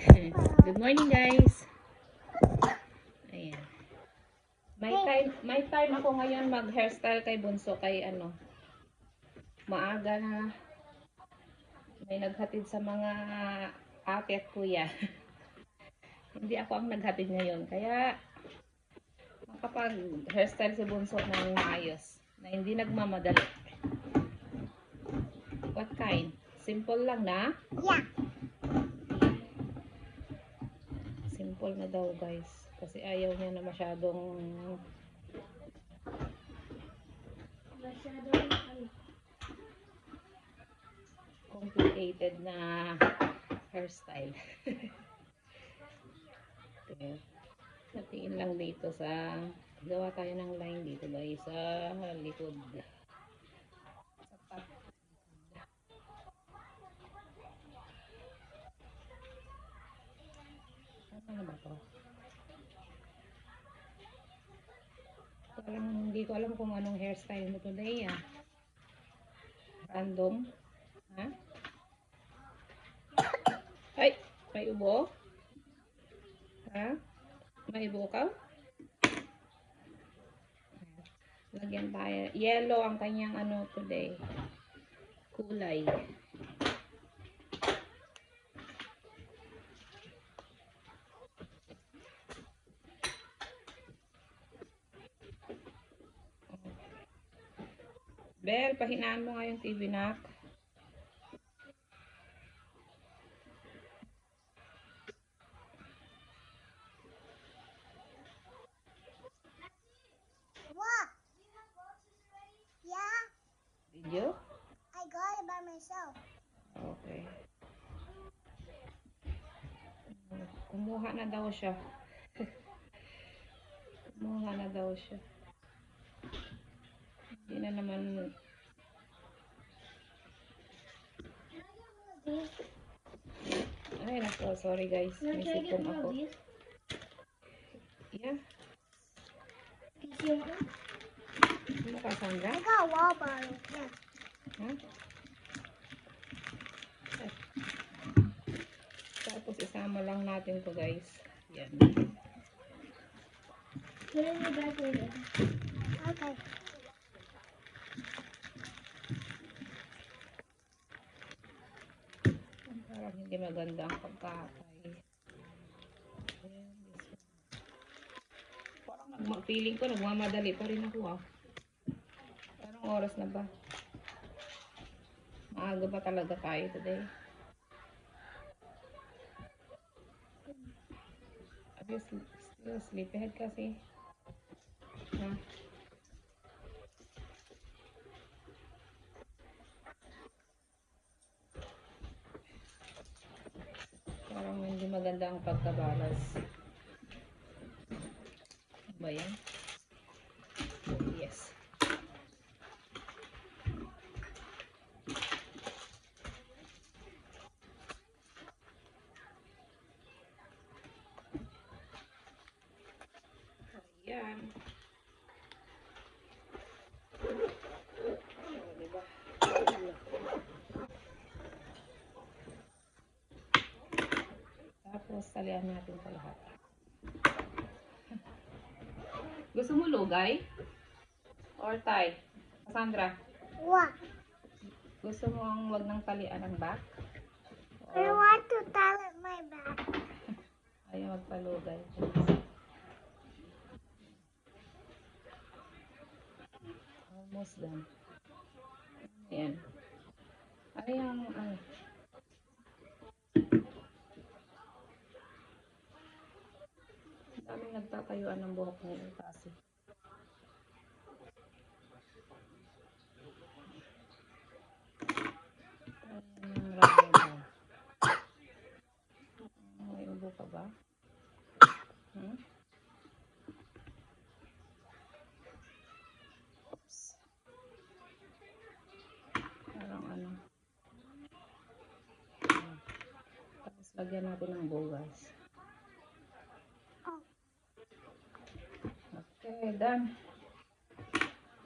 Good morning, guys. Ayan. May time ako ngayon mag-hairstyle kay Bunso kay maaga na may naghatid sa mga ate at kuya. Hindi ako ang naghatid ngayon. Kaya makapag-hairstyle si Bunso ng maayos na hindi nagmamadali. What kind? Simple lang na? Yeah. Simple na daw, guys. Kasi ayaw niya na masyadong complicated na hairstyle. Okay. Natiin lang dito sa gawa tayo ng line dito, guys, sa likod. Ano ba to? Hindi ko alam kung anong hairstyle mo today, ah. Random. Ha? Ay! May ubo? Ha? May ubo ka? Lagyan tayo. Yellow ang kanyang today. Kulay. Bel, pahinaan mo nga yung TV, nak. What? Yeah, Did you? I got it by myself. Okay. Kumuha na daw siya. Kumuha na daw siya. Hindi na naman. Ay, nako. Sorry, guys. May sipon ako. Yeah. Ano ka, Sandra? I got a wall bottle. Yeah. Huh? Tapos isama lang natin to, guys. Yan. Put it in the back later. Okay. Parang hindi maganda ang pagkakay. Ayan, this one. Parang feeling ko nagmamadali pa rin ako, ah. Anong oras na ba? Maaga pa talaga tayo today. Are you still sleepyhead kasi? Ha? Parang hindi maganda ang pagkabalas. Ano ba yan? Yes. Ayan. Diba? Tapos, talian natin sa lahat. Gusto mo lugay? Or tie? Cassandra, What? gusto mo ang wag ng talian ang back? I Or want to tell it my back. ayaw magpalugay? Almost done. Ayan. Ano yung daming nagtatayuan ng buhok ngayon kasi. Ayan, rubber. May ubo ka ba? Hmm? Oops. Parang Ayan. Tapos lagyan natin ng bugas. Okay, done.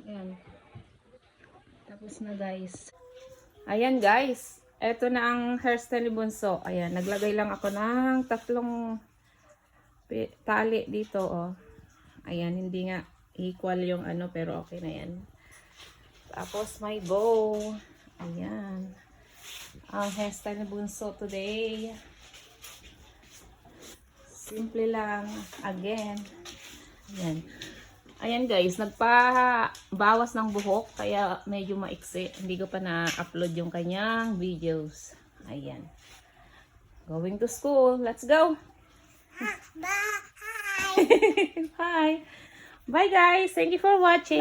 Ayan. Tapos na, guys. Ayan, guys. Ito na ang hairstyle ni Bunso. Ayan, naglagay lang ako ng 3 tali dito, oh. Ayan, hindi nga equal yung ano, pero okay na yan. Tapos may bow. Ayan. Ang hairstyle ni Bunso today. Simple lang. Again. Ayan. Ayan guys, nagpa-bawas ng buhok kaya medyo maiksi. Hindi ko pa na-upload yung kanyang videos. Ayan. Going to school. Let's go! Bye. Bye! Bye guys! Thank you for watching!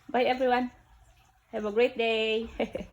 Bye everyone! Have a great day!